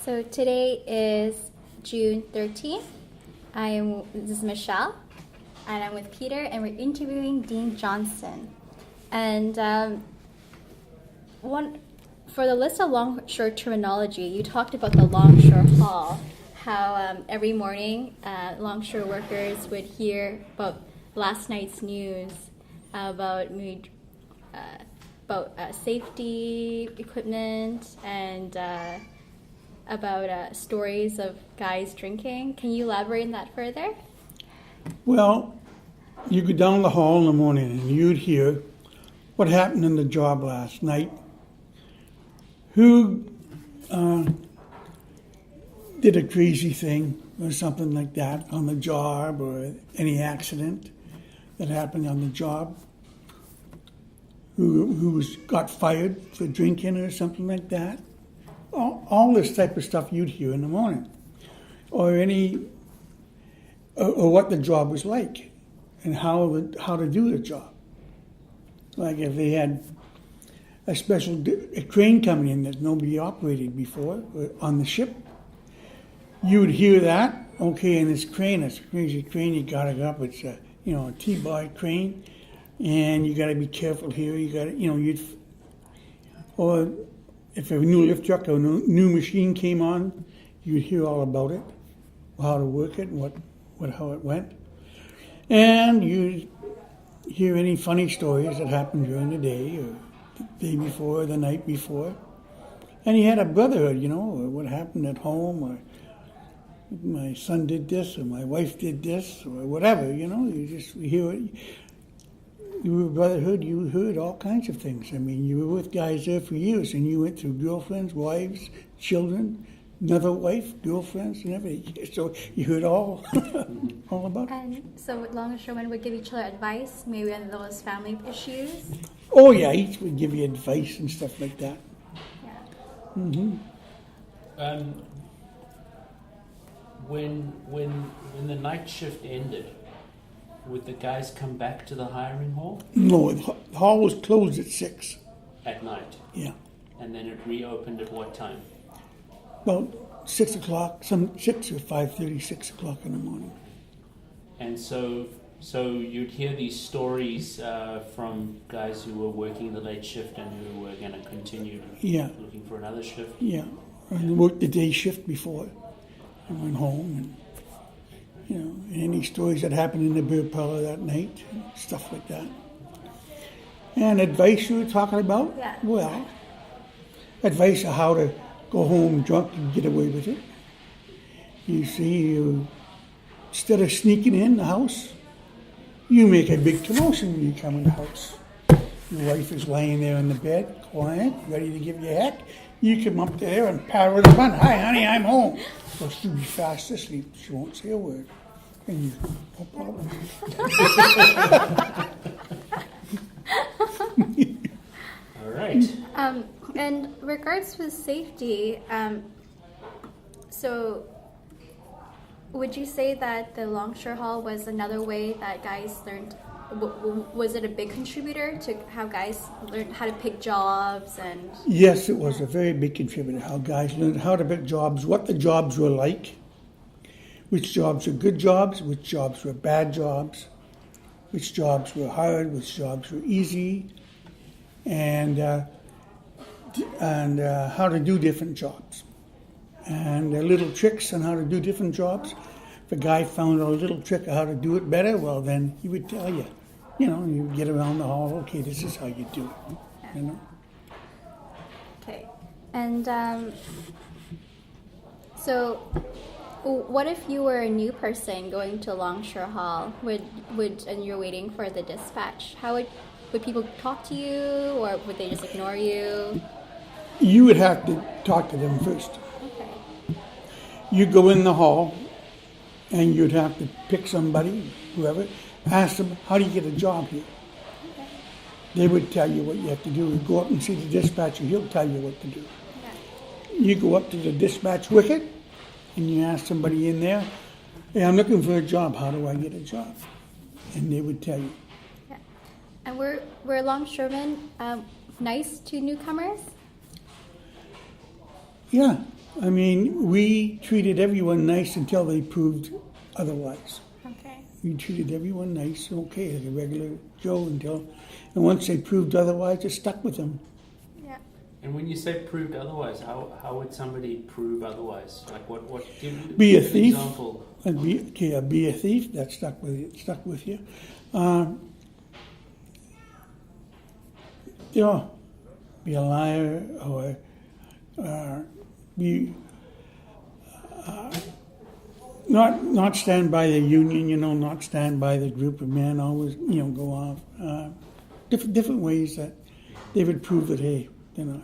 So today is June 13th. This is Michelle, and I'm with Peter, and we're interviewing Dean Johnson. And for the list of longshore terminology, you talked about the Longshore Hall, how every morning longshore workers would hear about last night's news about safety equipment and about stories of guys drinking. Can you elaborate on that further? Well, you go down the hall in the morning and you'd hear what happened in the job last night, who did a crazy thing or something like that on the job, or any accident that happened on the job, who got fired for drinking or something like that. All this type of stuff you'd hear in the morning, or what the job was like, and how to do the job. Like if they had a crane coming in that nobody operated before on the ship, you would hear that. Okay, and this crane, it's a crazy crane. You got it up. It's a T-bar crane, and you got to be careful here. You got to or if a new lift truck or a new machine came on, you'd hear all about it, how to work it, and how it went. And you'd hear any funny stories that happened during the day, or the day before, or the night before. And you had a brotherhood, or what happened at home, or my son did this, or my wife did this, or whatever, You hear it. You were a brotherhood, you heard all kinds of things. I mean, you were with guys there for years, and you went through girlfriends, wives, children, another wife, girlfriends, and everything. So you heard all about it. And so longshoremen would give each other advice, maybe on those family issues? Oh, yeah, each would give you advice and stuff like that. Yeah. Mm-hmm. When the night shift ended, would the guys come back to the hiring hall? No, the hall was closed at 6. At night? Yeah. And then it reopened at what time? About 6 o'clock, 6 or 5:30, 6 o'clock in the morning. And so you'd hear these stories from guys who were working the late shift and who were going to continue looking for another shift? Yeah. I worked the day shift before. I went home and any stories that happened in the beer parlor that night, and stuff like that. And advice you were talking about? Yeah. Well, advice of how to go home drunk and get away with it. You see, instead of sneaking in the house, you make a big commotion when you come in the house. Your wife is laying there in the bed, quiet, ready to give you a heck. You come up there and pat her on the front. Hi, honey, I'm home. Well, she'll be fast asleep. She won't say a word. And you, no problem. All right. And regards to safety, so would you say that the Longshore Hall was another way that guys learned? Was it a big contributor to how guys learned how to pick jobs and? Yes, it was a very big contributor. How guys learned how to pick jobs, what the jobs were like, which jobs were good jobs, which jobs were bad jobs, which jobs were hard, which jobs were easy, and how to do different jobs, and little tricks on how to do different jobs. If a guy found a little trick of how to do it better, well, then he would tell you. You get around the hall, okay, this is how you do it, Okay. And so what if you were a new person going to Longshore Hall and you're waiting for the dispatch? How would people talk to you, or would they just ignore you? You would have to talk to them first. Okay. You'd go in the hall, and you'd have to pick somebody, whoever, ask them, how do you get a job here? Okay. They would tell you what you have to do. You go up and see the dispatcher, he'll tell you what to do. Okay. You go up to the dispatch wicket, and you ask somebody in there, hey, I'm looking for a job, how do I get a job? And they would tell you. Yeah. And were longshoremen nice to newcomers? Yeah, I mean, we treated everyone nice until they proved otherwise. Okay. We treated everyone nice, okay, like a regular Joe and once they proved otherwise, it stuck with them. Yeah. And when you say proved otherwise, how would somebody prove otherwise? Like what give Be a an thief. example. And be a thief, that stuck with you. You know, be a liar or be not stand by the union, not stand by the group of men, always, go off. Different ways that they would prove that, hey, and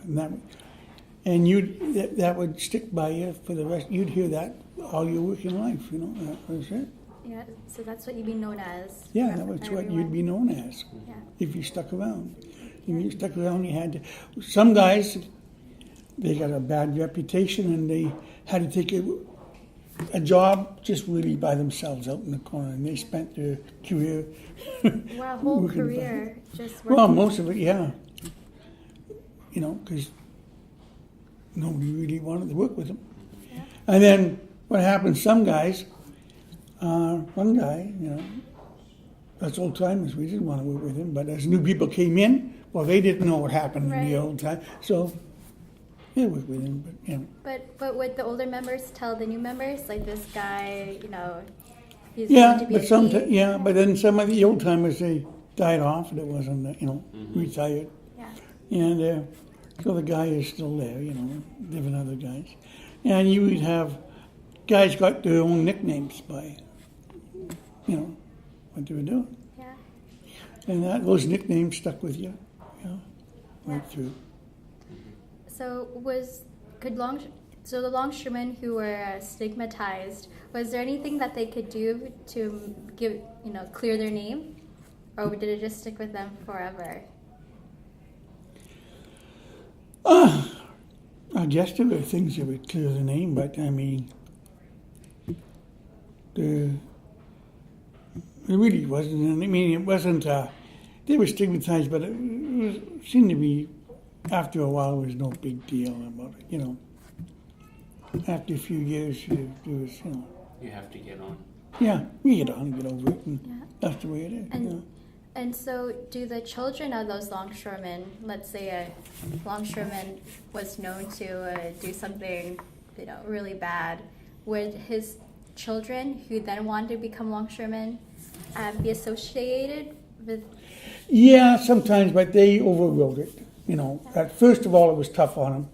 that would stick by you for the rest. You'd hear that all your working life, that was it. Yeah. So that's what you'd be known as. Yeah, that was what you'd be known as Yeah. if you stuck around. If you stuck around, you had to. Some guys, they got a bad reputation and they had to take a job just really by themselves out in the corner, and they spent their career. Wow, whole working career just working. Well, most of it, yeah. Because nobody really wanted to work with them. Yeah. And then what happened, some guys, one guy, that's old timers, we didn't want to work with him, but as new people came in, well, they didn't know what happened in the Right. old time, so they worked with him, But would the older members tell the new members, like, this guy, he's Yeah, going to be a but thief? but then some of the old timers, they died off, and it wasn't, retired. Yeah. And so the guy is still there, different other guys. And you would have guys got their own nicknames by, what they were doing. Yeah. And those nicknames stuck with you, right through. So the longshoremen who were stigmatized, was there anything that they could do to clear their name, or did it just stick with them forever? I guess there were things that would clear the name, but I mean, it really wasn't. I mean, it wasn't. They were stigmatized, but it seemed to be. After a while, it was no big deal about it. After a few years, it was. You have to get on. Yeah, we get on and get over it, and Yeah. that's the way it is. And so do the children of those longshoremen, let's say a longshoreman was known to do something, really bad, would his children who then wanted to become longshoremen be associated with? Yeah, sometimes, but they overrode it. First of all, it was tough on them.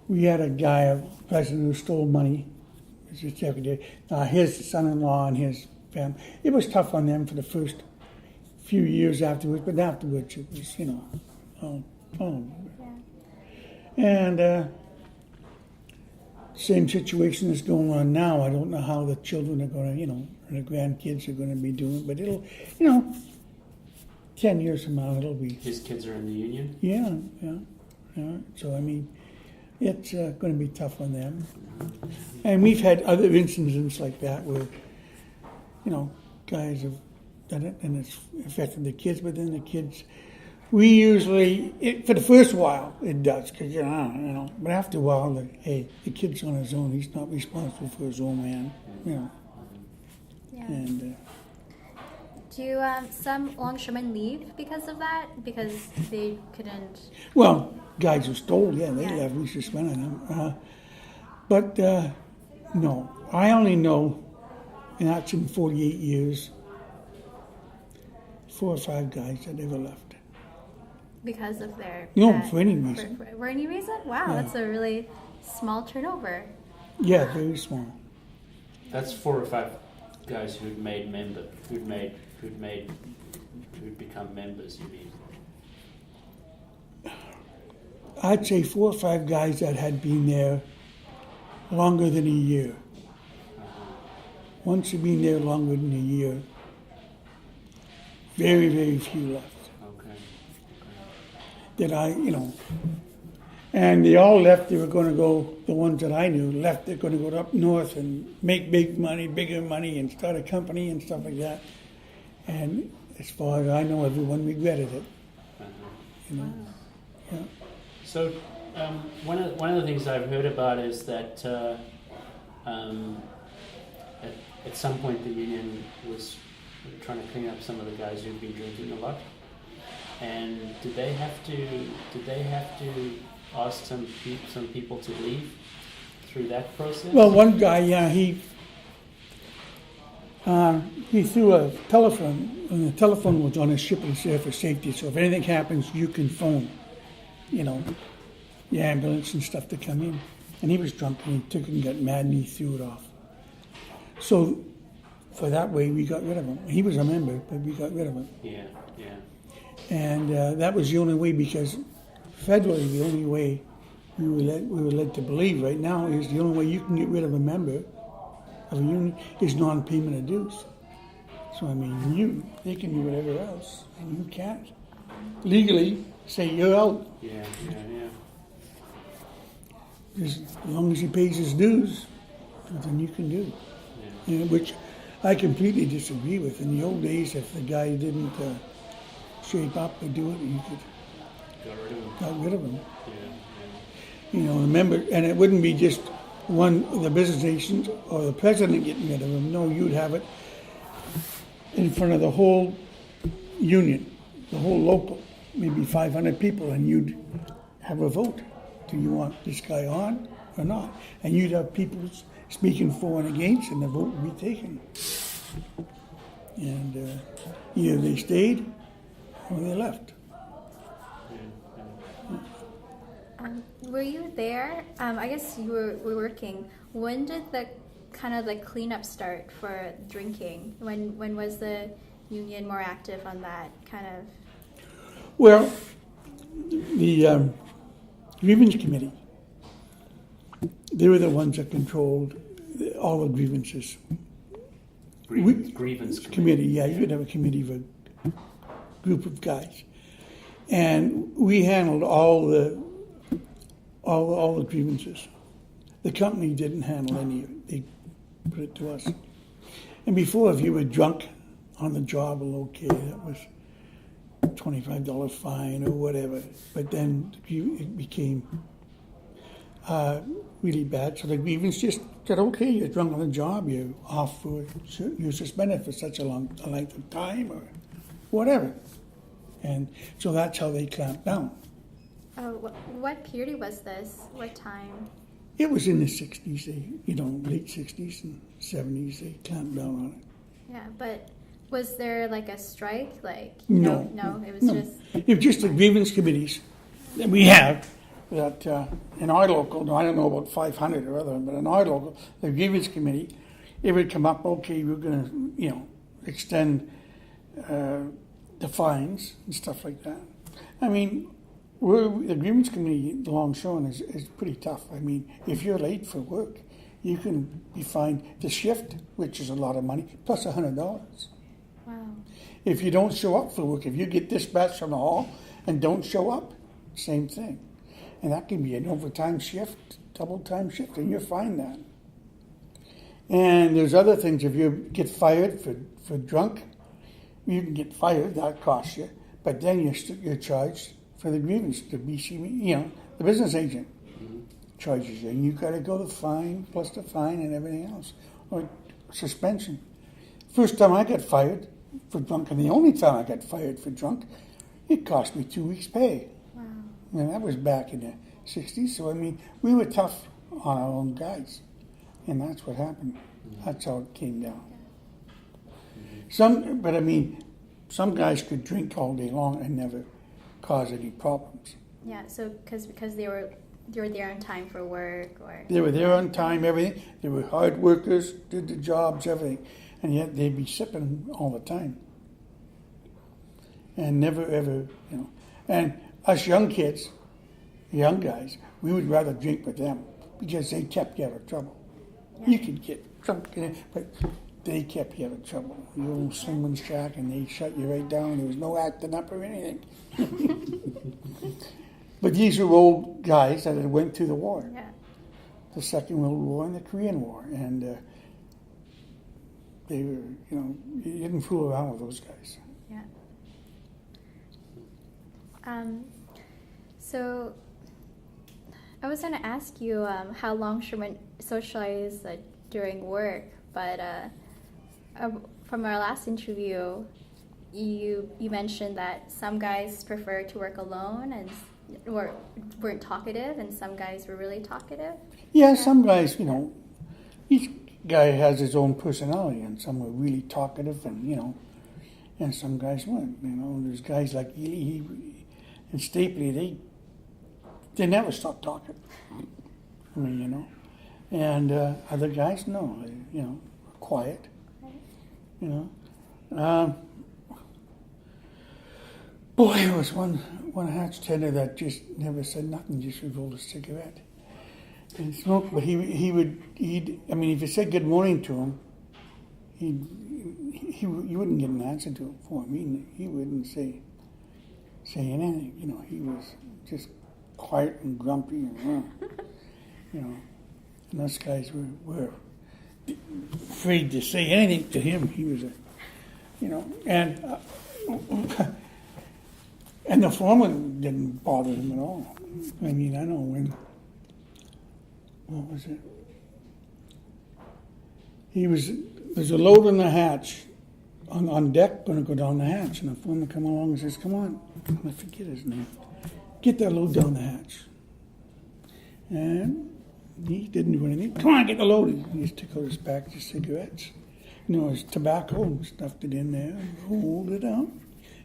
We had a guy, a president who stole money. It was just every day. His son-in-law and his family. It was tough on them for the first few years afterwards, but afterwards it was, oh. Yeah. And same situation is going on now. I don't know how the children are going to, and the grandkids are going to be doing, but it'll, 10 years from now, it'll be. His kids are in the union? Yeah. So, I mean, it's going to be tough on them. And we've had other incidents like that where, guys have done it and it's affected the kids, but then the kids, we usually, for the first while, it does, because, but after a while, the kid's on his own. He's not responsible for his own man, Yeah. And Do some longshoremen leave because of that? Because they couldn't? well, guys who stole, they Yeah. left. We suspended them. But no, I only know, and that's in 48 years, 4 or 5 guys that ever left. Because of their... No, for any reason. For any reason? Wow, Yeah. that's a really small turnover. Yeah, very small. That's 4 or 5 guys who'd become members, you mean? I'd say 4 or 5 guys that had been there longer than a year. Once you've been there longer than a year, very, very few left. Okay. That and they all left. They were going to go, the ones that I knew left, they're going to go up north and make bigger money and start a company and stuff like that. And as far as I know, everyone regretted it. Uh-huh. Yeah. So One of the things I've heard about is that at some point the union was trying to clean up some of the guys who'd been drinking a lot. And did they have to ask some people to leave through that process? Well, one guy, yeah, he threw a telephone, and the telephone was on his ship and there for safety. So if anything happens, you can phone, you know, the ambulance and stuff to come in. And he was drunk and he took it and got mad and he threw it off. So for that way, we got rid of him. He was a member, but we got rid of him. Yeah. And that was the only way, because federally, the only way we were led to believe right now is the only way you can get rid of a member of a union is non-payment of dues. So I mean, they can do whatever else, and you can't legally say you're out. Yeah. As long as he pays his dues, then you can do. Yeah. You know, which I completely disagree with. In the old days, if the guy didn't shape up or do it, you could got rid of him. Yeah. You know, remember, and it wouldn't be just the business agent or the president getting rid of him. No, you'd have it in front of the whole union, the whole local, maybe 500 people, and you'd have a vote. Do you want this guy on or not? And you'd have people speaking for and against, and the vote would be taken. And either they stayed or they left. Were you there? I guess you were working. When did the kind of the cleanup start for drinking? When was the union more active on that kind of? Well, the grievance committee, they were the ones that controlled all the grievances. Grievance Committee, yeah, you could have a committee of a group of guys. And we handled all the grievances. The company didn't handle any of it. They put it to us. And before, if you were drunk on the job, well, okay, that was $25 fine or whatever. But then it became really bad. So the grievance just said, okay, you're drunk on the job, you're off you're suspended for such a length of time or whatever. And so that's how they clamped down. Oh, what period was this? What time? It was in the 60s, late 60s and 70s, they clamped down on it. Yeah, but was there like a strike? No, it was no. just. It was just the grievance committees that we have that in our local, I don't know about 500 or other, but in our local, the grievance committee, it would come up, okay, we're going to, extend the fines and stuff like that. I mean, the grievance committee, the Longshore, is pretty tough. I mean, if you're late for work, you can be fined the shift, which is a lot of money, plus $100. Wow. If you don't show up for work, if you get dispatched from the hall and don't show up, same thing. And that can be an overtime shift, double time shift, and you're fined that. And there's other things. If you get fired for drunk, you can get fired, that costs you. But then you're charged for the grievance, the BC, the business agent charges you. And you got to go the fine, plus the fine and everything else. Or suspension. First time I got fired for drunk, and the only time I got fired for drunk, it cost me 2 weeks' pay. Wow. And that was back in the 60s. So, I mean, we were tough on our own guys. And that's what happened. That's how it came down. Some guys could drink all day long and never cause any problems. Yeah, so because they were there on time for work, or They were there on time, everything. They were hard workers, did the jobs, everything. And yet they'd be sipping all the time. And never ever, And us young kids, young guys, we would rather drink with them because they kept you out of trouble. Yeah. You could get drunk, but they kept you out of trouble. You were in someone's shack and they shut you right down. There was no acting up or anything. But these were old guys that had went through the war. yeah. The Second World War and the Korean War. And they were, you didn't fool around with those guys. Yeah. So I was going to ask you how longshoremen socialize during work, but from our last interview, you mentioned that some guys prefer to work alone and weren't talkative, and some guys were really talkative. Yeah, some guys, each guy has his own personality, and some are really talkative, and and some guys weren't. There's guys like Ely and Stapley, they never stop talking. I mean, and other guys, no, quiet. Boy, there was one hatch tender that just never said nothing, just would roll a cigarette and smoke. But he'd. I mean, if you said good morning to him, you wouldn't get an answer to him for him. He wouldn't say anything. He was just quiet and grumpy and and us guys were afraid to say anything to him. He was and the foreman didn't bother him at all. I mean, I know what was it? There's a load on the hatch, on deck, going to go down the hatch, and the foreman come along and says, "Come on," I forget his name. "Get that load down the hatch." And he didn't do anything. "Come on, get the load." He just took out his package of cigarettes, his tobacco, and stuffed it in there, and rolled it out.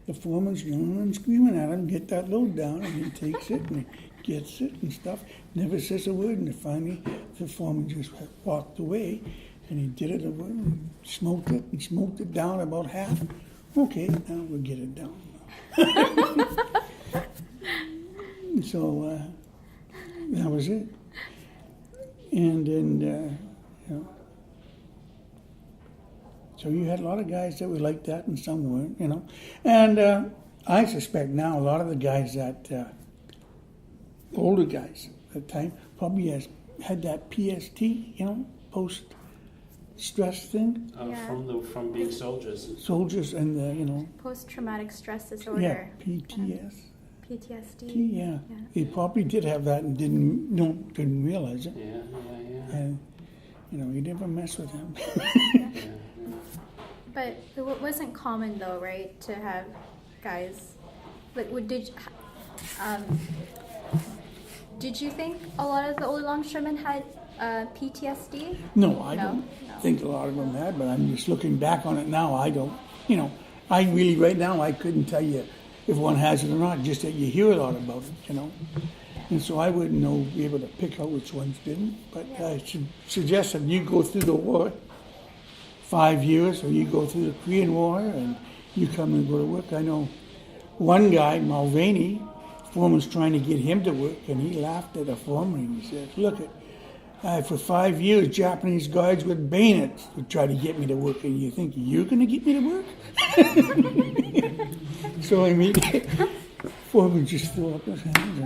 The foreman's yelling and screaming at him, "Get that load down," and he takes it and he gets it and stuff, never says a word, and finally the foreman just walked away, and he did it over and smoked it down about half. "Okay, now we'll get it down." So that was it. And then, so you had a lot of guys that were like that and some weren't, And I suspect now a lot of the guys that, older guys at the time, probably had that PST, post-stress thing. Yeah. From being soldiers. Soldiers and, Post-traumatic stress disorder. yeah, PTS. PTSD. Yeah. They probably did have that and didn't realize it. Yeah. And, you never mess with them. Yeah. But it wasn't common though, right, to have guys like did you think a lot of the old longshoremen had PTSD? No, I No? don't No. think a lot of them had, but I'm just looking back on it now. I don't, I really, right now, I couldn't tell you if one has it or not, just that you hear a lot about it, And so I wouldn't be able to pick out which ones didn't. But I should suggest that you go through the war 5 years, or you go through the Korean War, and you come and go to work. I know one guy, Mulvaney, foreman's trying to get him to work, and he laughed at the foreman, and he said, "Look, for 5 years, Japanese guards with bayonets would try to get me to work, and you think you're going to get me to work?" So, I mean, foreman just threw up his hands.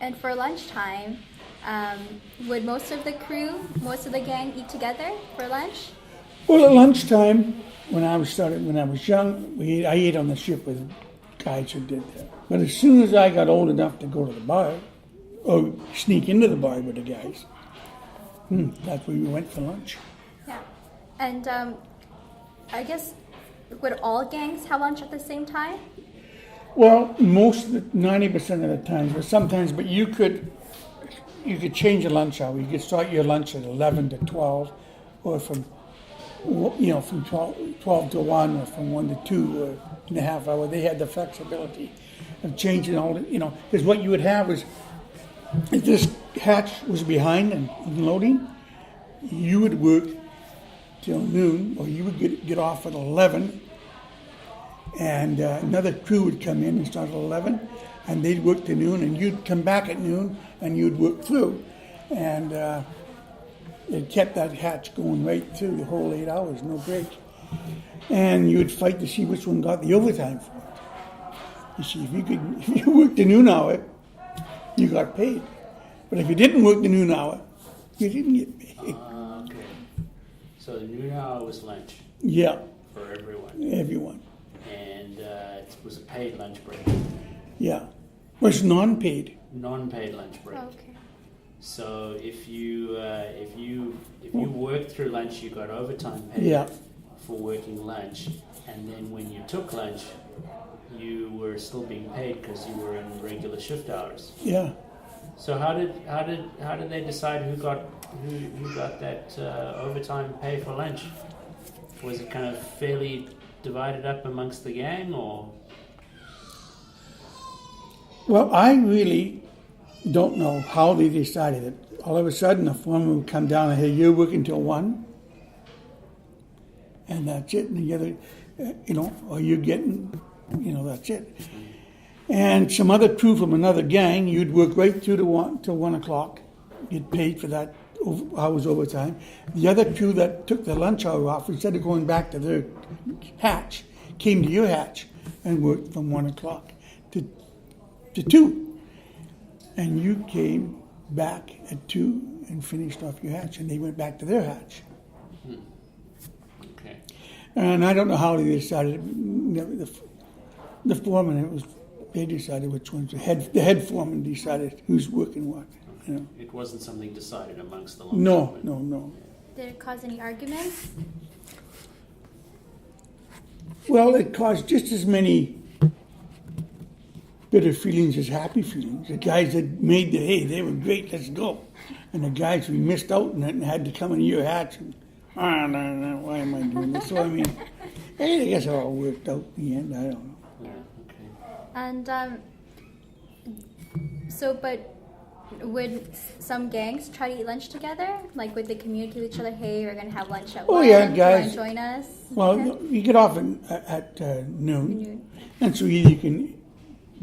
And for lunchtime, would most of the gang eat together for lunch? Well, at lunchtime, when I was young, I ate on the ship with guys who did that. But as soon as I got old enough to go to the bar, or sneak into the bar with the guys, that's where we went for lunch. Yeah. And I guess, would all gangs have lunch at the same time? Well, 90% of the times, but you could change your lunch hour. You could start your lunch at 11 to 12, or from 12 to 1, or from 1 to 2 or and a half hour. They had the flexibility of changing all the, because what you would have is, if this hatch was behind and unloading, you would work till noon, or you would get off at 11, and another crew would come in and start at 11, and they'd work to noon, and you'd come back at noon, and you'd work through. And it kept that hatch going right through the whole 8 hours, no break. And you would fight to see which one got the overtime for it. You see, if you worked the noon hour, you got paid. But if you didn't work the noon hour, you didn't get paid. Okay. So the noon hour was lunch Yeah, for everyone. everyone. And it was a paid lunch break, Yeah. Was non-paid. non-paid lunch break. Okay. So if you worked through lunch, you got overtime paid Yeah. for working lunch, and then when you took lunch, you were still being paid because you were in regular shift hours. Yeah. So how did they decide who got that overtime pay for lunch? Was it kind of fairly divided up amongst the gang, or? Well, I really don't know how they decided it. All of a sudden, the foreman would come down and say, "You're working till 1," and that's it. And the other, or you're getting, that's it. And some other crew from another gang, you'd work right through till 1 o'clock, get paid for that hours overtime. The other crew that took the lunch hour off, instead of going back to their hatch, came to your hatch and worked from 1 o'clock to 2. And you came back at 2 and finished off your hatch, and they went back to their hatch. Okay. And I don't know how they decided. The foreman, they decided which ones. The head foreman decided who's working what. It wasn't something decided amongst the No, longshoremen. no. Did it cause any arguments? Well, it caused just as many bitter feelings as happy feelings. The guys that made they were great, let's go. And the guys who missed out and had to come into your hatch and, no, why am I doing this? So, I mean, I guess it all worked out in the end. I don't know. Yeah, okay. And but would some gangs try to eat lunch together? Like, would they communicate with each other, "Hey, we're gonna have lunch at 1. Yeah, Do you guys. want to join us?" Well, Okay. you get off at noon, and so either you can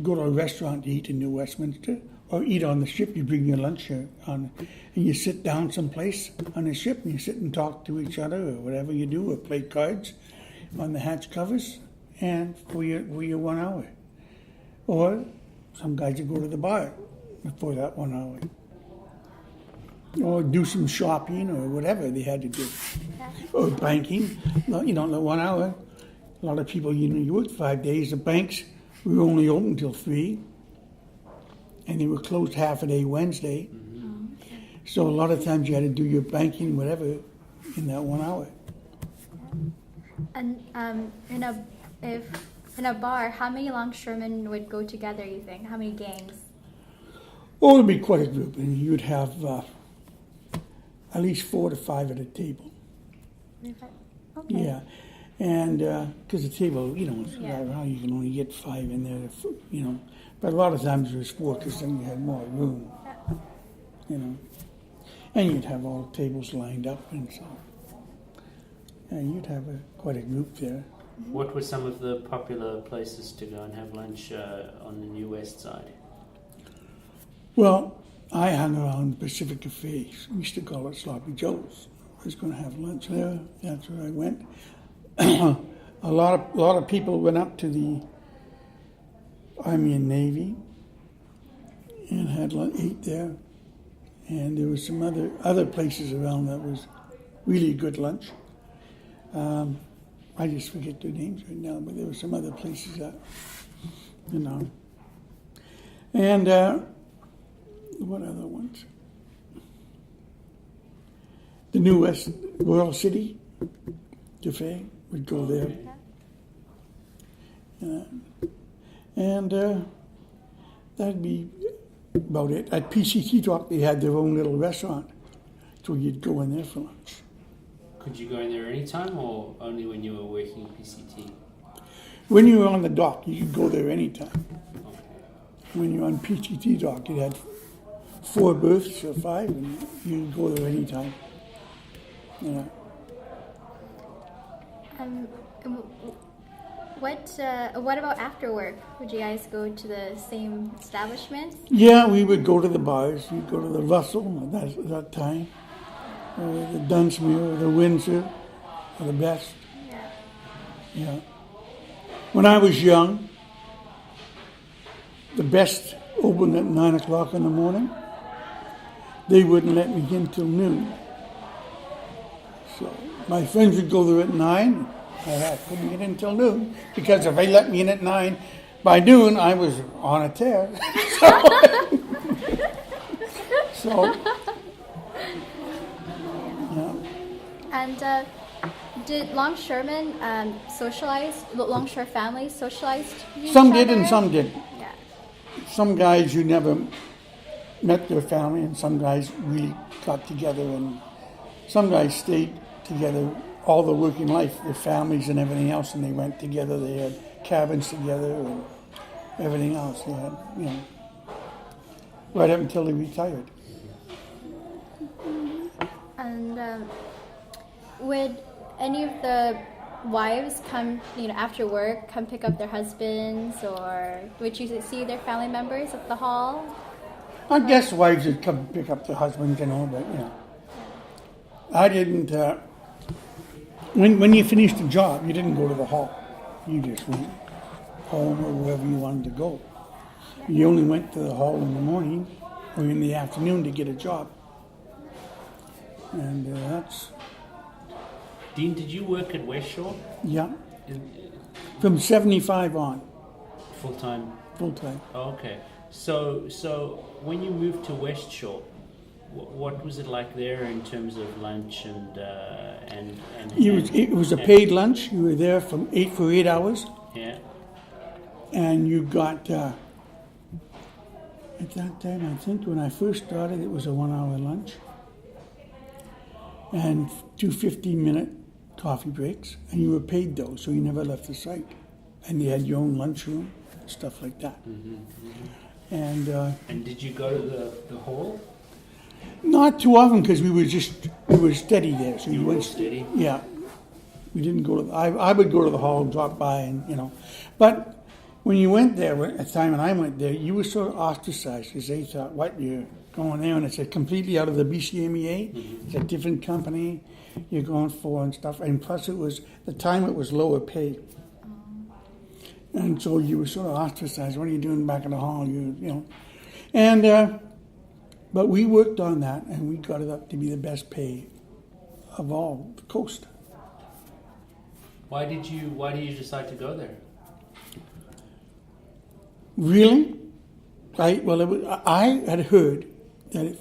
go to a restaurant to eat in New Westminster, or eat on the ship. You bring your lunch on, and you sit down someplace on the ship, and you sit and talk to each other, or whatever you do, or play cards on the hatch covers, and for your 1 hour. Or some guys would go to the bar for that 1 hour, or do some shopping or whatever they had to do, or banking. The 1 hour. A lot of people, you work 5 days. The banks were only open till 3, and they were closed half a day Wednesday. So a lot of times you had to do your banking, whatever, in that 1 hour. And in a bar, how many longshoremen would go together? You think? How many gangs? Oh, it'd be quite a group, and you'd have at least 4 to 5 at a table. Okay. Yeah, and because the table, it's Yeah. around, you can only get 5 in there, But a lot of times it was 4, because then you had more room, And you'd have all the tables lined up, and so you'd have quite a group there. What were some of the popular places to go and have lunch on the New West Side? Well, I hung around Pacific Cafe. We used to call it Sloppy Joe's. I was going to have lunch there. That's where I went. A lot of people went up to the Army and Navy and had ate there. And there was some other places around that was really good lunch. I just forget their names right now, but there were some other places that, And what other ones? The New West Royal City Cafe would go there. And that'd be about it. At PCT Dock, they had their own little restaurant, so you'd go in there for lunch. Could you go in there anytime, or only when you were working PCT? When you were on the dock, you could go there anytime. Okay. When you're on PCT Dock, it had 4 berths or 5, and you could go there anytime. Yeah. What about after work? Would you guys go to the same establishment? Yeah, we would go to the bars. We'd go to the Russell at that time, or the Dunsmuir, or the Windsor, or the Best. Yeah. Yeah. When I was young, the Best opened at 9 o'clock in the morning. They wouldn't let me in till noon. So my friends would go there at 9, I couldn't get in till noon because if they let me in at 9, by noon I was on a tear. So yeah. And did longshoremen socialize? Longshore families socialized each Some did other? and some didn't. Yeah. Some guys you never met their family, and some guys really got together, and some guys stayed together all their working life, their families and everything else, and they went together. They had cabins together and everything else. They had, right up until they retired. And would any of the wives come, after work, come pick up their husbands, or would you see their family members at the hall? I guess wives would come pick up their husbands, but I didn't. When you finished the job, you didn't go to the hall. You just went home or wherever you wanted to go. You only went to the hall in the morning or in the afternoon to get a job. And that's, Dean, did you work at West Shore yeah, from 75 on, full time? full time. Oh, okay. So when you moved to West Shore, what was it like there in terms of lunch and It was a paid lunch. You were there from 8 hours. Yeah. And you got, at that time, I think when I first started, it was a 1 hour lunch and 2 15-minute coffee breaks, and you were paid those, so you never left the site. And you had your own lunchroom, stuff like that. And And did you go to the hall? not too often because we were steady there. So You you were went steady? Yeah, we didn't go to. I would go to the hall, drop by, and But when you went there, at the time when I went there, you were sort of ostracized because they thought, "What, you're going there and it's completely out of the BCMEA? It's a different company you're going for and stuff." And plus, it was lower pay, and so you were sort of ostracized. What are you doing back in the hall? And. But we worked on that, and we got it up to be the best pay of all the coast. Why did you decide to go there? Really? I had heard that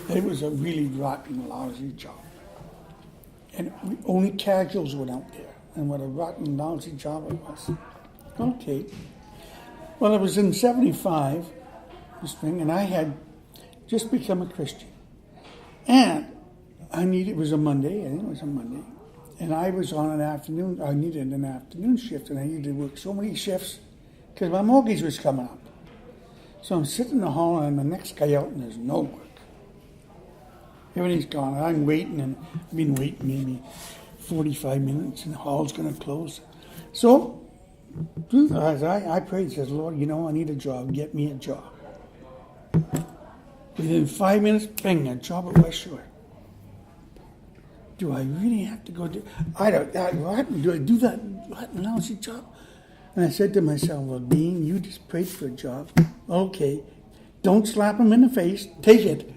it was a really rotten, lousy job. And only casuals went out there, and what a rotten, lousy job it was. Okay. Well, it was in 75, this thing, and I had just become a Christian. And it was a Monday, I think it was a Monday, and I was on I needed an afternoon shift, and I needed to work so many shifts because my mortgage was coming up. So I'm sitting in the hall, and I'm the next guy out, and there's no work. Everything's gone, and I'm waiting, and I've been waiting maybe 45 minutes, and the hall's going to close. So, I prayed, says, "Lord, I need a job, get me a job." Within 5 minutes, bang, a job at West Shore. Do I really have to go do? Do I do that? What lousy job? And I said to myself, "Well, Dean, you just prayed for a job. Okay, don't slap him in the face. Take it."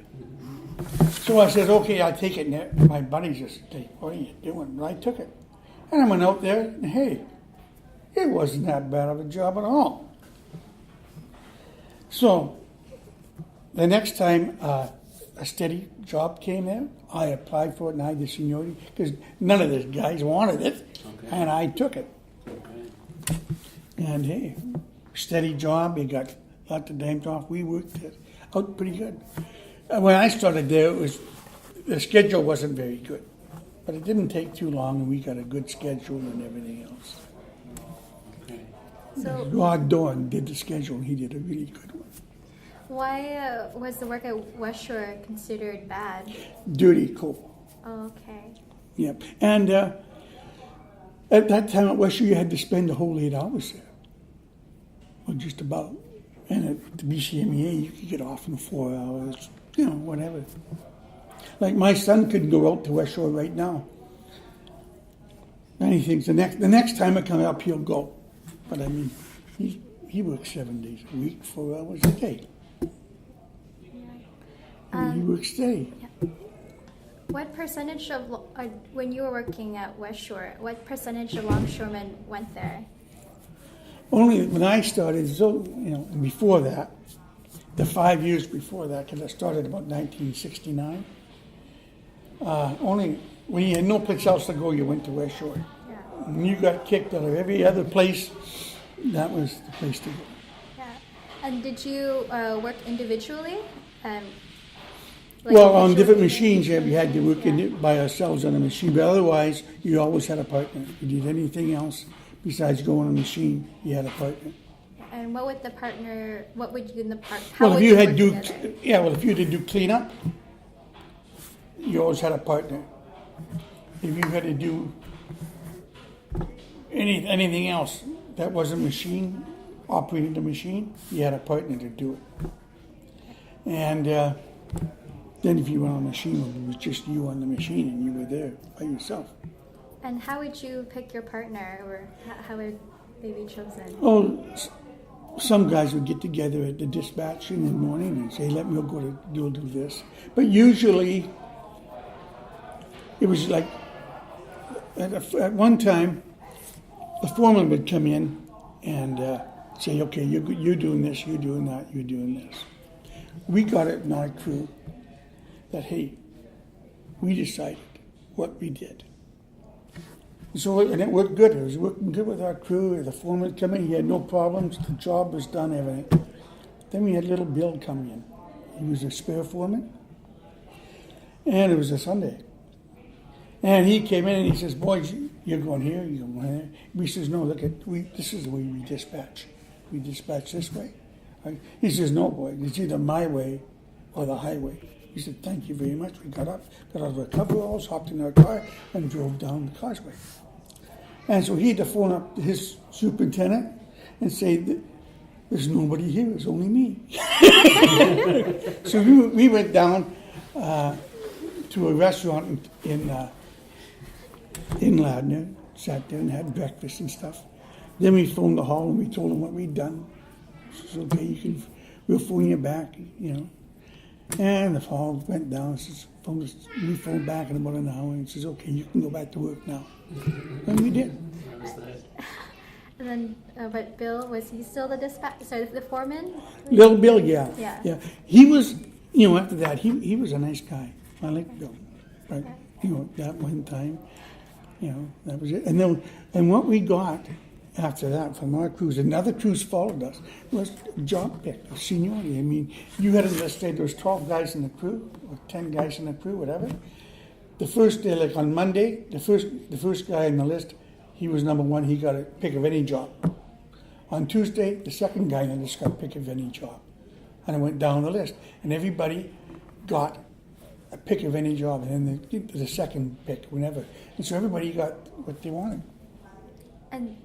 So I said, "Okay, I'll take it." And my buddy just said, "What are you doing?" But I took it, and I went out there, and hey, it wasn't that bad of a job at all. So. The next time a steady job came there, I applied for it and I had the seniority because none of the guys wanted it, and I took it. Okay. And hey, steady job, you got lots of times off. We worked it out pretty good. When I started there, the schedule wasn't very good, but it didn't take too long, and we got a good schedule and everything else. Okay. So Rod Dorn did the schedule, and he did a really good one. why was the work at West Shore considered bad? Dirty coal. Oh, okay. Yep. And at that time at West Shore, you had to spend the whole 8 hours there. Or just about. And at the BCMEA, you could get off in 4 hours, whatever. Like my son couldn't go out to West Shore right now. And he thinks the next time I come up, he'll go. But I mean, he works 7 days a week, 4 hours a day. He works steady. What percentage of, when you were working at West Shore, what percentage of longshoremen went there? Only when I started, so, before that, the 5 years before that, because I started about 1969, only when you had no place else to go, you went to West Shore. Yeah. When you got kicked out of every other place, that was the place to go. Yeah. And did you work individually? Well, on different machines, yeah, we had to work by ourselves on a machine, but otherwise, you always had a partner. If you did anything else besides going on a machine, you had a partner. And what would the partner, what would you and the partner, Well, if you had if you had to do cleanup, you always had a partner. If you had to do anything else that wasn't machine, operating the machine, you had a partner to do it. And then if you went on a machine, it was just you on the machine and you were there by yourself. And how would you pick your partner, or how would they be chosen? Oh, some guys would get together at the dispatch in the morning and say, let me go to do this. But usually, it was like, at one time, the foreman would come in and say, okay, you're doing this, you're doing that, you're doing this. We got it in our crew that, hey, we decided what we did. So, and it worked good. It was working good with our crew. The foreman come in, he had no problems. The job was done, everything. Then we had little Bill come in. He was a spare foreman. And it was a Sunday. And he came in and he says, boys, you're going here, you're going there. We says, no, look, this is the way we dispatch. We dispatch this way. He says, no, boy, it's either my way or the highway. He said, thank you very much. We got up, got out of our coveralls, hopped in our car, and drove down the causeway. And so he had to phone up his superintendent and say, there's nobody here, it's only me. So we went down to a restaurant in Ladner, sat there and had breakfast and stuff. Then we phoned the hall and we told them what we'd done. He says, okay, we'll phone you back, And the hall went down. We phoned back in about an hour and says, okay, you can go back to work now. And we did. That was that. And then, but Bill, was he still the the foreman? Little Bill, yeah. Yeah. He was, after that, he was a nice guy. I liked Bill. But, that one time, that was it. And what we got after that from our crews, and other crews followed us, was job pick, seniority. I mean, you had to, let's say there was 12 guys in the crew, or 10 guys in the crew, whatever. The first day, like on Monday, the first guy on the list, he was number one, he got a pick of any job. On Tuesday, the second guy on the list got a pick of any job. And I went down the list, and everybody got a pick of any job, and then the second pick, whenever. And so everybody got what they wanted. And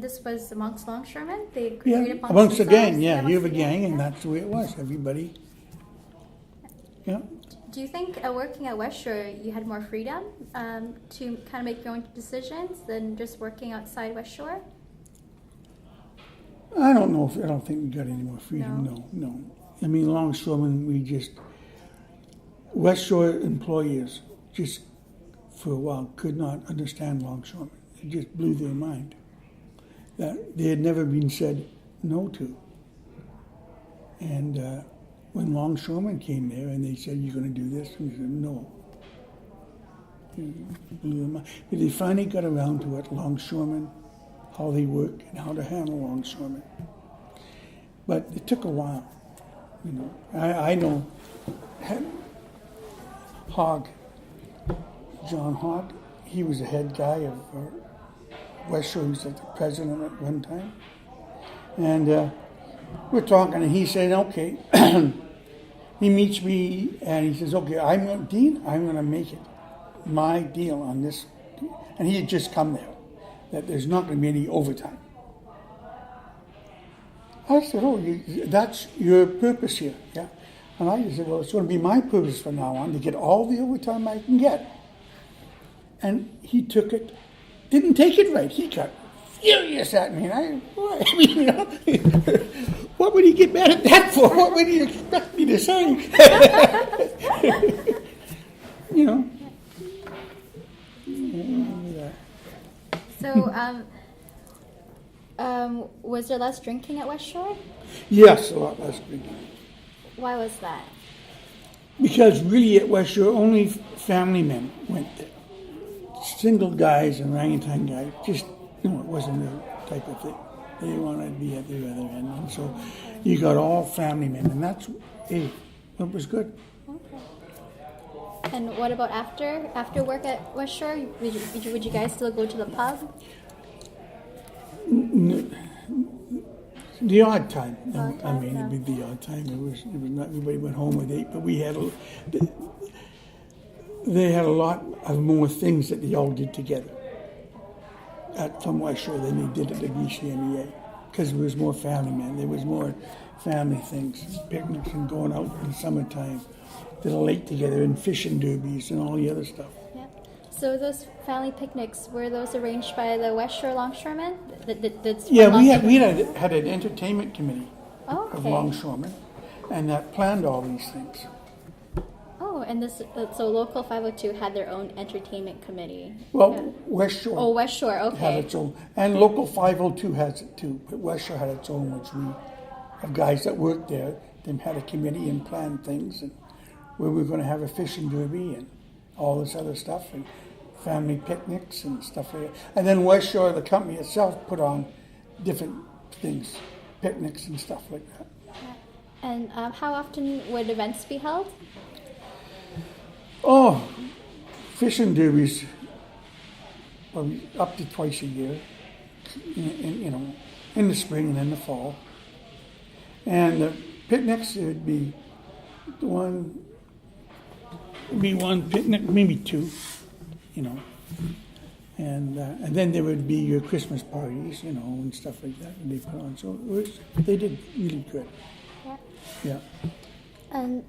this was amongst longshoremen? They agreed upon amongst the gang, themselves? you have a gang, and that's the way it was. Everybody, yeah. Do you think working at West Shore, you had more freedom to kind of make your own decisions than just working outside West Shore? I don't think we got any more freedom. No. I mean, longshoremen, West Shore employers just for a while could not understand longshoremen. It just blew their mind that they had never been said no to. And when longshoremen came there and they said, you're going to do this, and we said, no. It blew their mind. But they finally got around to it, longshoremen, how they work and how to handle longshoremen. But it took a while. I know Hogg, John Hogg, he was the head guy of West Shore. He was like the president at one time. And we're talking, and he said, okay. He meets me, and he says, okay, Dean, I'm going to make it my deal on this. And he had just come there, that there's not going to be any overtime. I said, that's your purpose here, yeah? And I said, well, it's going to be my purpose from now on to get all the overtime I can get. And he took it, didn't take it right. He got furious at me. What would he get mad at that for? What would he expect me to say? Was there less drinking at West Shore? Yes, a lot less drinking. Why was that? Because really at West Shore, only family men went there. Single guys and orangutan guys, just, it wasn't the type of thing. They wanted to be at the other end. And so you got all family men, and it was good. Okay. And what about after work at West Shore? Would you guys still go to the pub? The odd time. Odd time, It'd be the odd time. It was not everybody went home at 8, but they had a lot of more things that they all did together from West Shore than they did at the BCMEA, because there was more family men. There was more family things, picnics and going out in the summertime to the lake together and fishing derbies and all the other stuff. Yeah. So those family picnics, were those arranged by the West Shore Longshoremen? Yeah, we had an entertainment committee Oh, of okay. longshoremen, and that planned all these things. Oh, and so Local 502 had their own entertainment committee. Well, Yeah. West Shore Oh, West Shore, had okay. its own, and Local 502 has it too, but West Shore had its own, which we have guys that worked there. They had a committee and planned things, and where we were going to have a fishing derby and all this other stuff, and family picnics and stuff like that. And then West Shore, the company itself, put on different things, picnics and stuff like that. And how often would events be held? Oh, fishing derbies, up to twice a year, in the spring and in the fall. And the picnics, it'd be one picnic, maybe two, And then there would be your Christmas parties, and stuff like that that they put on. So they did really good. Yeah. Yeah. And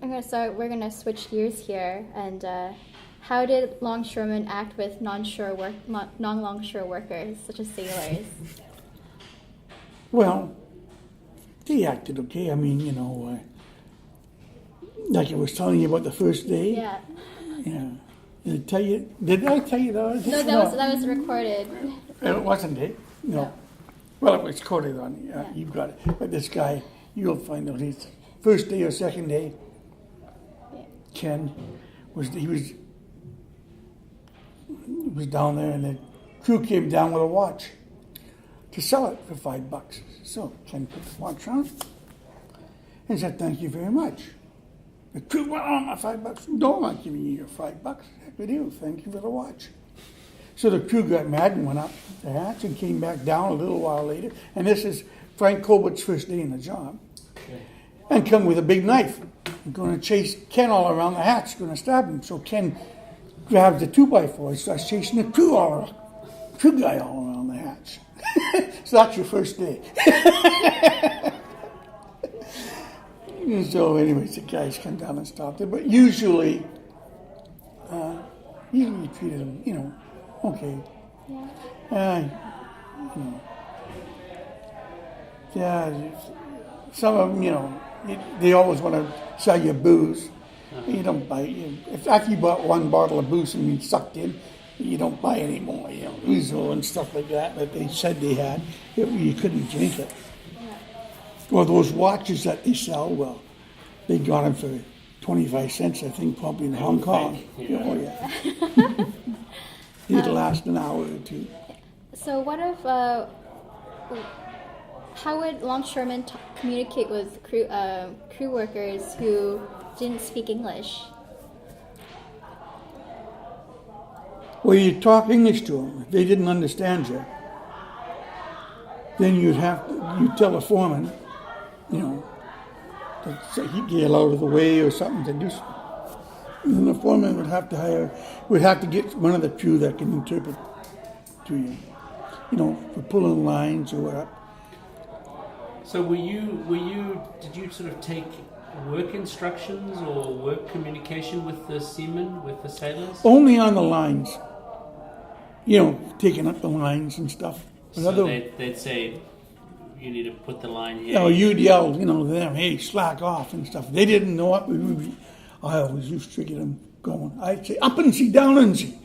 we're gonna switch gears here. And how did longshoremen act with non-longshore workers, such as sailors? Well, they acted okay. Like I was telling you about the first day. Yeah. Yeah. Did I tell you that? No, that was recorded. It wasn't it? No. No. Well, it was quoted on. Yeah. You've got it. But this guy, you'll find out. His first day or second day, Yeah. Ken was down there, and the crew came down with a watch to sell it for $5. So Ken put the watch on and said, "Thank you very much." The crew went, "Oh, my $5. No, I'm not giving you your $5. Heck with you. Thank you for the watch." So the crew got mad and went up the hatch and came back down a little while later. And this is Frank Colbert's first day in the job. Okay. And come with a big knife. Going to chase Ken all around the hatch, going to stab him. So Ken grabs the 2x4 and starts chasing the crew guy all around the hatch. So that's your first day. And so anyways, the guys come down and stop it. But usually you treated them, okay. Yeah. Yeah, some of them, they always want to sell you booze. You don't buy. If after you bought one bottle of booze and you sucked in, you don't buy any more. Ouzo and stuff like that they said they had, you couldn't drink it. Well, those watches that they sell, well, they got them for 25 cents, I think, probably in Hong Kong. Yeah. Oh, yeah. It'd last an hour or two. So what if, how would longshoremen communicate with crew workers who didn't speak English? Well, you talk English to them. If they didn't understand you, then you'd tell the foreman, to say he'd get out of the way or something to do something. And then the foreman would have to get one of the crew that can interpret to you, for pulling lines or whatever. So did you sort of take work instructions or work communication with the seamen, with the sailors? Only on the lines, taking up the lines and stuff. So they'd say, you need to put the line here. You'd yell, to them, "Hey, slack off," and stuff. They didn't know it. I always used to get them going. I'd say, "Up and see, down and see."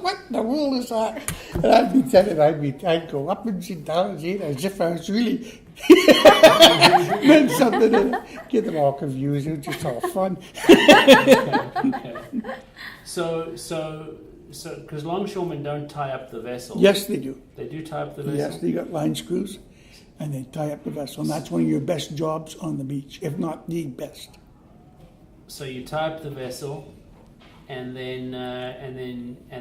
what in the world is that? And I'd be telling, I'd go up and sit down and see it as if I was really meant something to get them all confused. It was just all fun. Okay. So, because longshoremen don't tie up the vessel. Yes, they do. They do tie up the vessel. Yes, they got line screws, and they tie up the vessel. And that's one of your best jobs on the beach, if not the best. So you tie up the vessel, and then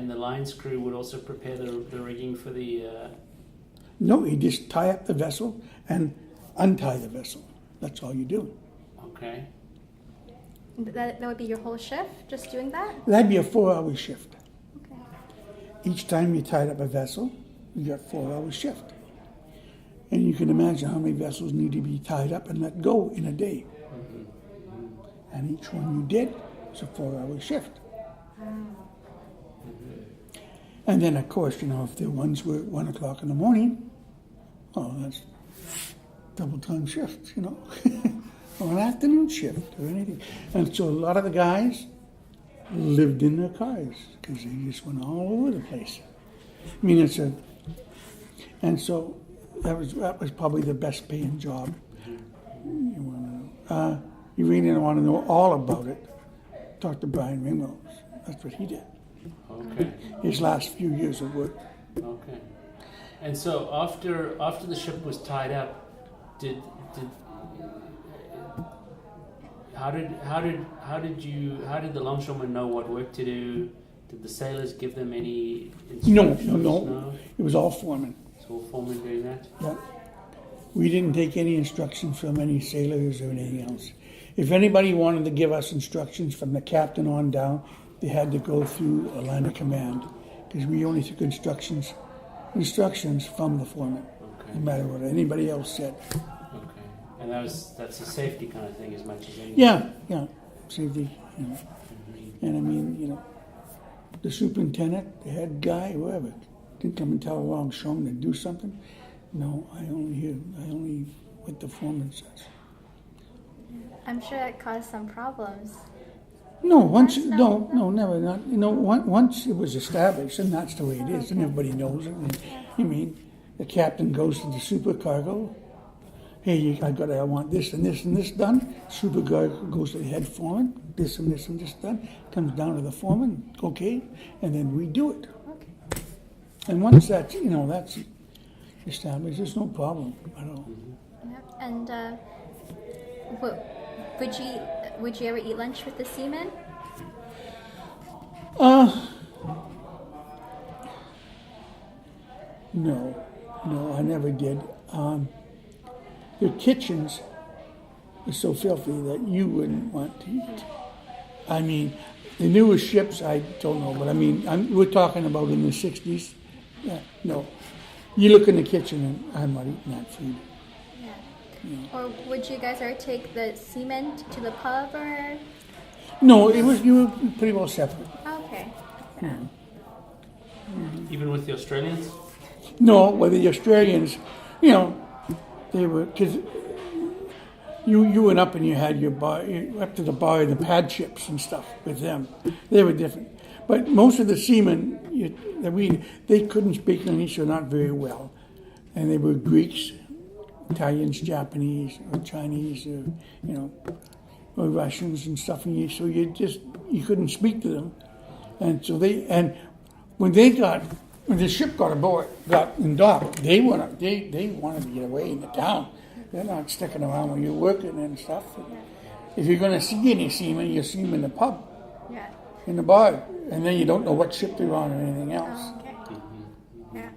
the lines crew would also prepare the rigging for the. No, you just tie up the vessel and untie the vessel. That's all you do. Okay. That would be your whole shift, just doing that? That'd be a 4-hour shift. Okay. Each time you tied up a vessel, you got 4-hour shift. And you can imagine how many vessels need to be tied up and let go in a day. And each one you did was a 4-hour shift. And then, of course, if the ones were at 1 o'clock in the morning, oh, that's double time shift, or an afternoon shift or anything. And so a lot of the guys lived in their cars because they just went all over the place. I mean, and so that was probably the best paying job. You want to know? You really don't want to know all about it. Talk to Brian Ringwald. That's what he did. Okay. His last few years of work. Okay. And so after the ship was tied up, how did the longshoremen know what work to do? Did the sailors give them any instructions? No. It was all foremen. It's all foremen doing that? Yeah. We didn't take any instructions from any sailors or anything else. If anybody wanted to give us instructions from the captain on down, they had to go through a line of command because we only took instructions from the foreman, no matter what anybody else said. Okay. And that's a safety kind of thing as much as anything. Yeah, safety. And I mean, the superintendent, the head guy, whoever, didn't come and tell a longshoreman to do something. No, I only what the foreman says. I'm sure that caused some problems. No, never. Once it was established, and that's the way it is, and everybody knows it. And, the captain goes to the supercargo. Hey, I want this and this and this done. Supercargo goes to the head foreman. This and this and this done. Comes down to the foreman. Okay, and then we do it. Okay. And once that's established, there's no problem at all. Yep. And would you ever eat lunch with the seamen? No, I never did. Their kitchens are so filthy that you wouldn't want to eat. I mean, the newest ships, I don't know, but I mean, we're talking about in the 60s. Yeah, no. You look in the kitchen and I'm not eating that food. Yeah. Or would you guys ever take the seamen to the pub or? No, you were pretty well separate. Okay. Yeah. Even with the Australians? No, well, the Australians, they were, because you went up and you had your bar, up to the bar and the pad chips and stuff with them. They were different. But most of the seamen, they couldn't speak English or not very well. And they were Greeks, Italians, Japanese, or Chinese, or Russians and stuff. And so you couldn't speak to them. And so when the ship got in dock, they wanted to get away in the town. They're not sticking around when you're working and stuff. If you're going to see any seamen, you see them in the pub, in the bar, and then you don't know what ship they're on or anything else. Oh, okay. Yeah.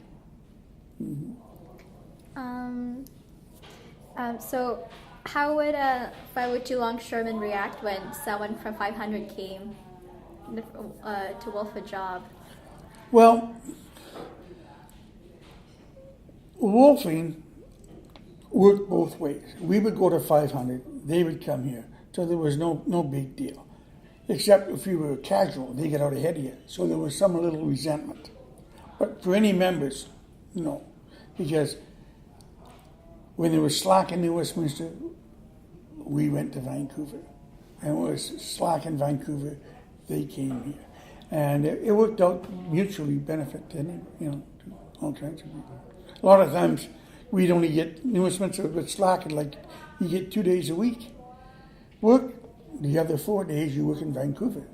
So how would 502 longshoremen react when someone from 500 came to wolf a job? Well, wolfing worked both ways. We would go to 500, they would come here. So there was no big deal. Except if you were casual, they get out ahead of you. So there was some little resentment. But for any members, no. Because when there was slack in New Westminster, we went to Vancouver. And when it was slack in Vancouver, they came here. And it worked out mutually benefit to all kinds of people. A lot of times we'd only get New Westminster would slack and like you get 2 days a week work. The other 4 days you work in Vancouver.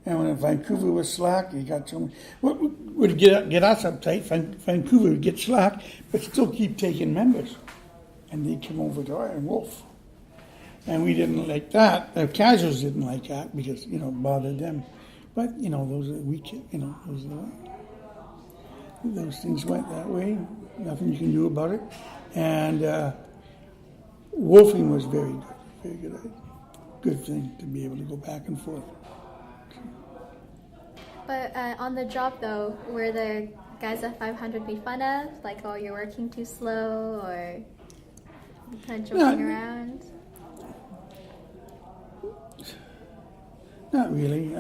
And when Vancouver was slack, you got some. What would get us uptight? Vancouver would get slack, but still keep taking members, and they'd come over to Iron Wolf, and we didn't like that. The casuals didn't like that because it bothered them. But those are those things went that way. Nothing you can do about it. And wolfing was very good. Good thing to be able to go back and forth. But on the job, though, were the guys at 500 made fun of? Like, oh, you're working too slow, or kind of joking around? Not really.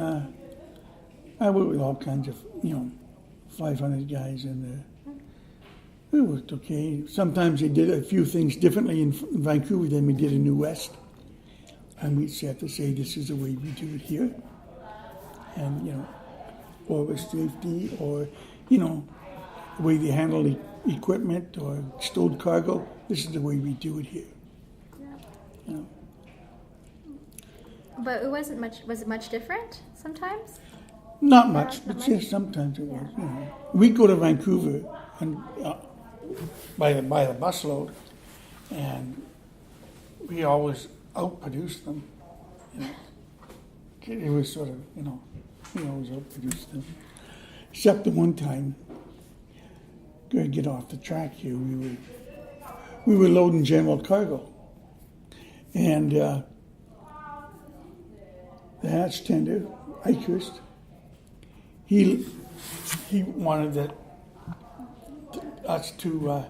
I worked with all kinds of, 500 guys, and it worked okay. Sometimes they did a few things differently in Vancouver than we did in New West. And we'd have to say, this is the way we do it here. And, or with safety, or, the way they handle the equipment or stowed cargo. This is the way we do it here. Yeah. But it wasn't much. Was it much different sometimes? Not much, but yes, sometimes it was. We'd go to Vancouver and by the busload, and we always outproduced them. It was sort of, we always outproduced them. Except the one time, going to get off the track here, we were loading general cargo, and the hatch tender, Ikehurst, he wanted us to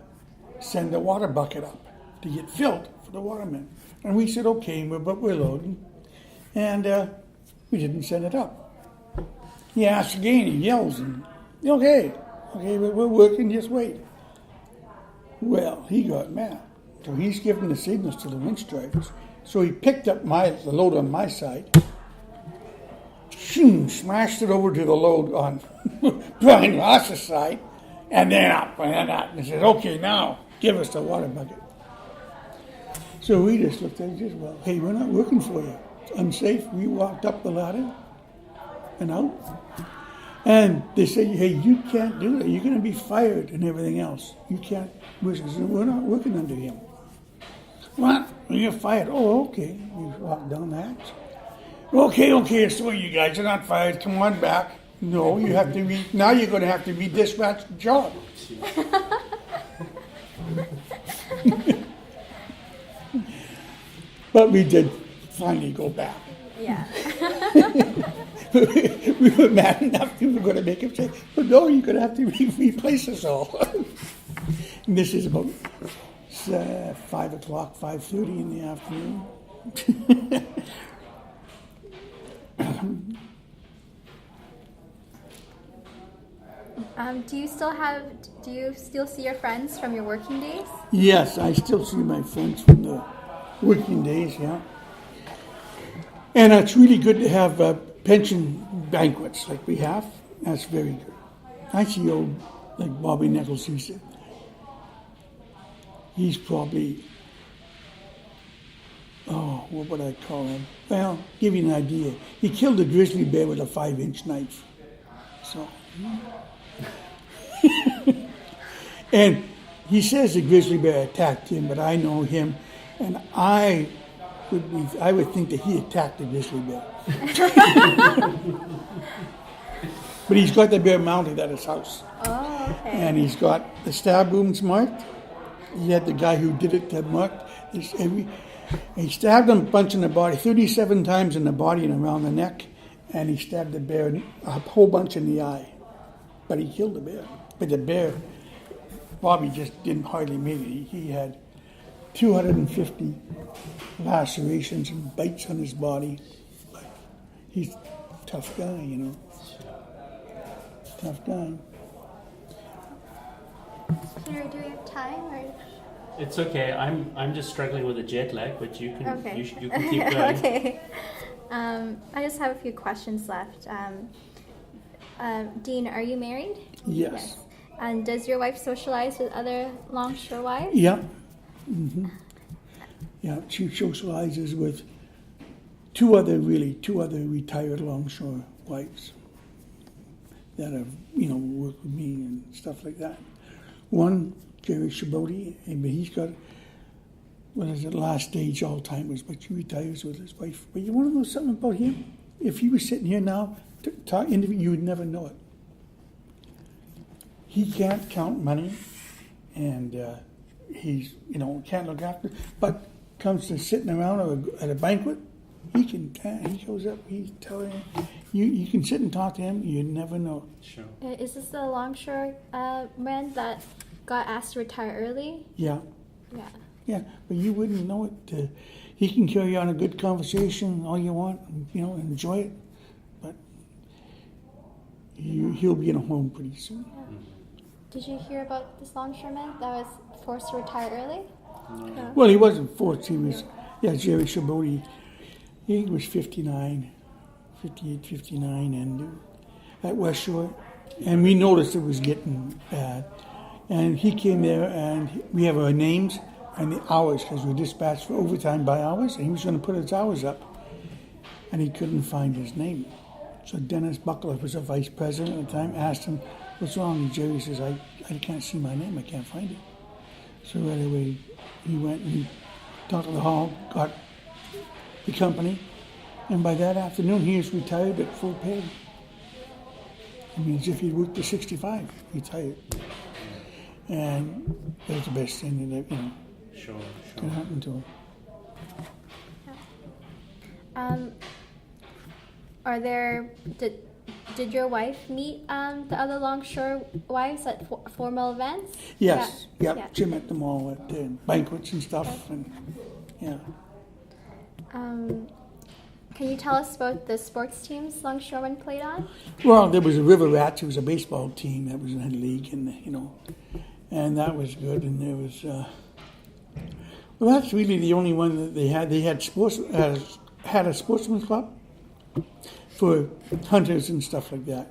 send a water bucket up to get filled for the watermen. And we said, okay, but we're loading. And we didn't send it up. He asks again, he yells, and okay, we're working, just wait. Well, he got mad. So he's giving the signals to the winch drivers. So he picked up the load on my side, smashed it over to the load on Brian Ross's side, and then up, and said, okay, now give us the water bucket. So we just looked at it and said, well, hey, we're not working for you. It's unsafe. We walked up the ladder and out. And they said, hey, you can't do that. You're going to be fired and everything else. You can't. We're not working under him. What? You're fired. Oh, okay. We walked down the hatch. Okay, so you guys are not fired. Come on back. No, you have to now you're going to have to be dispatched the job. But we did finally go back. Yeah. We were mad enough we were going to make him say, well, no, you're going to have to replace us all. And this is about 5 o'clock, 5:30 in the afternoon. Do you still see your friends from your working days? Yes, I still see my friends from the working days, yeah. And it's really good to have pension banquets like we have. That's very good. I see old, like Bobby Nichols, he's probably, what would I call him? Well, give you an idea. He killed a grizzly bear with a 5-inch knife. So, and he says the grizzly bear attacked him, but I know him, and I would think that he attacked the grizzly bear. But he's got the bear mounted at his house. Oh, okay. And he's got the stab wounds marked. He had the guy who did it marked. He stabbed him a bunch in the body, 37 times in the body and around the neck, and he stabbed the bear a whole bunch in the eye. But he killed the bear. But the bear, Bobby just didn't hardly make it. He had 250 lacerations and bites on his body. But he's a tough guy, Tough guy. Henry, do we have time? Or? It's okay. I'm just struggling with a jet lag, but you can Okay. you can keep going. Okay. I just have a few questions left. Dean, are you married? Yes. And does your wife socialize with other longshore wives? Yeah. Yeah, she socializes with two other retired longshore wives that have, worked with me and stuff like that. One, Jerry Shaboti, but he's got, last stage Alzheimer's, but he retires with his wife. But you want to know something about him? If he was sitting here now, you would never know it. He can't count money, and he's, can't look after, but comes to sitting around at a banquet, he shows up, he's telling you can sit and talk to him, you'd never know it. Sure. Is this the longshore man that got asked to retire early? Yeah. Yeah. Yeah, but you wouldn't know it. He can carry on a good conversation all you want, enjoy it, but he'll be in a home pretty soon. Did you hear about this longshoreman that was forced to retire early? No. Well, he wasn't forced. He was, Jerry Shaboti. He was 58, 59, and at West Shore. And we noticed it was getting bad. And he came there, and we have our names and the hours, because we're dispatched for overtime by hours, and he was going to put his hours up. And he couldn't find his name. So Dennis Buckler was a vice president at the time, asked him, what's wrong? And Jerry says, I can't see my name, I can't find it. So right away, he went and he talked to the hall, got the company, and by that afternoon, he was retired at full pay. It means if he worked to 65, retired. And that was the best thing that, could happen to him. Did your wife meet the other longshore wives at formal events? Yes, Yeah. She met them all at banquets and stuff, and yeah. Can you tell us about the sports teams longshoremen played on? Well, there was the River Rats. It was a baseball team that was in the league, and and that was good. And there was, that's really the only one that they had. They had had a sportsman's club for hunters and stuff like that.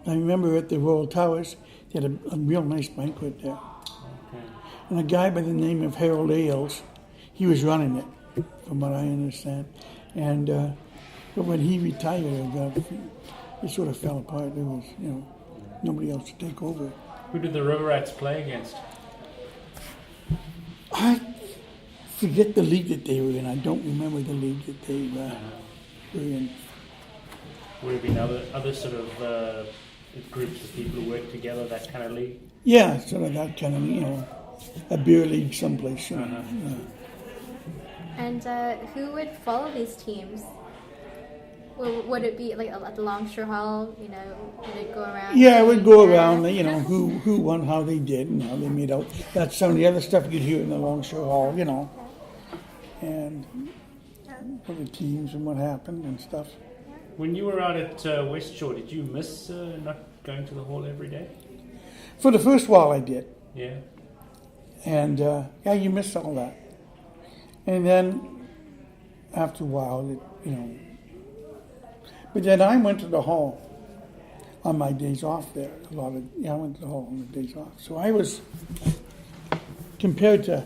I remember at the Royal Towers, they had a real nice banquet there. Okay. And a guy by the name of Harold Ailes, he was running it, from what I understand. And but when he retired, it sort of fell apart. There was, nobody else to take over. Who did the River Rats play against? I forget the league that they were in. I don't remember the league that they were in. Would it been other sort of groups of people who work together, that kind of league? Yeah, sort of that kind of, a beer league someplace. And who would follow these teams? Would it be like at the Longshore Hall? Would it go around? Yeah, it would go around. Who won, how they did, and how they made out. That's some of the other stuff you'd hear in the Longshore Hall, and for the teams and what happened and stuff. When you were out at West Shore, did you miss not going to the hall every day? For the first while, I did. Yeah. And you miss all that. And then after a while, But then I went to the hall on my days off there. I went to the hall on the days off. So I was, compared to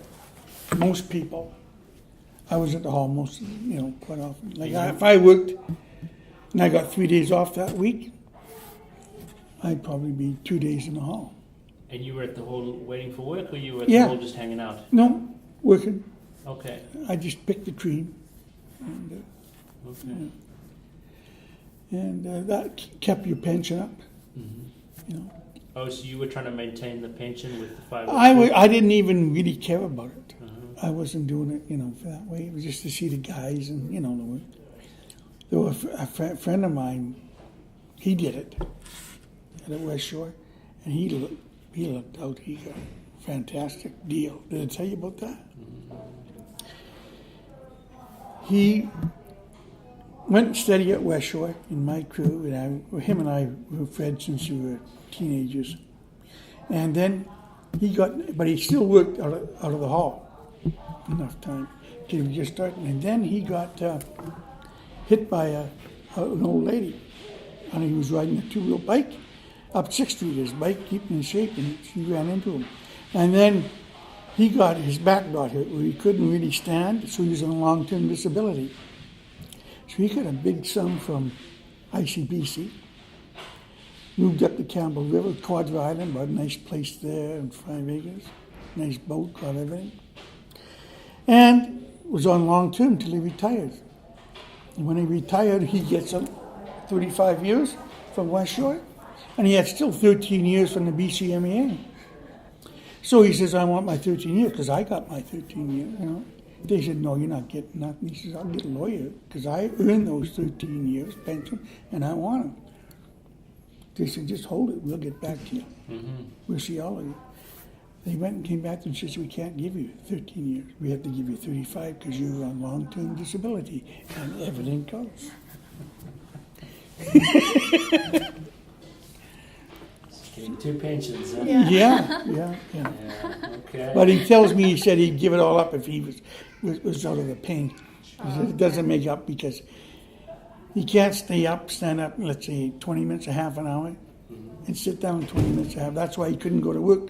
most people, I was at the hall most, quite often. Like if I worked and I got 3 days off that week, I'd probably be 2 days in the hall. And you were at the hall waiting for work, or you were at the hall just hanging out? No, working. Okay. I just picked the cream. And, Okay. and that kept your pension up, Oh, so you were trying to maintain the pension with the 5? I didn't even really care about it. I wasn't doing it, for that way. It was just to see the guys and, the work. There was a friend of mine, he did it at the West Shore, and he looked out. He got a fantastic deal. Did I tell you about that? He went steady at West Shore in my crew, and him and I were friends since we were teenagers. And then but he still worked out of the hall enough time till he just started. And then he got hit by an old lady, and he was riding a two-wheel bike up 6th Street, his bike keeping in shape, and she ran into him. And then his back got hurt where he couldn't really stand, so he was on long-term disability. So he got a big sum from ICBC, moved up the Campbell River, Quadra Island, bought a nice place there and 5 acres, nice boat, got everything. And was on long-term till he retired. And when he retired, he gets 35 years from West Shore, and he had still 13 years from the BCMEA. So he says, I want my 13 years, because I got my 13 years, you know. They said, no, you're not getting nothing. He says, I'll get a lawyer, because I earned those 13 years pension, and I want them. They said, just hold it, we'll get back to you. Mm-hmm. We'll see all of you. They went and came back and said, we can't give you 13 years. We have to give you 35 because you're on long-term disability, and everything goes. Getting 2 pensions, huh? Yeah. Yeah, okay. But he tells me, he said he'd give it all up if he was out of the pain. He said it doesn't make up because he can't stand up, let's say 20 minutes, a half an hour, and sit down 20 minutes, a half. That's why he couldn't go to work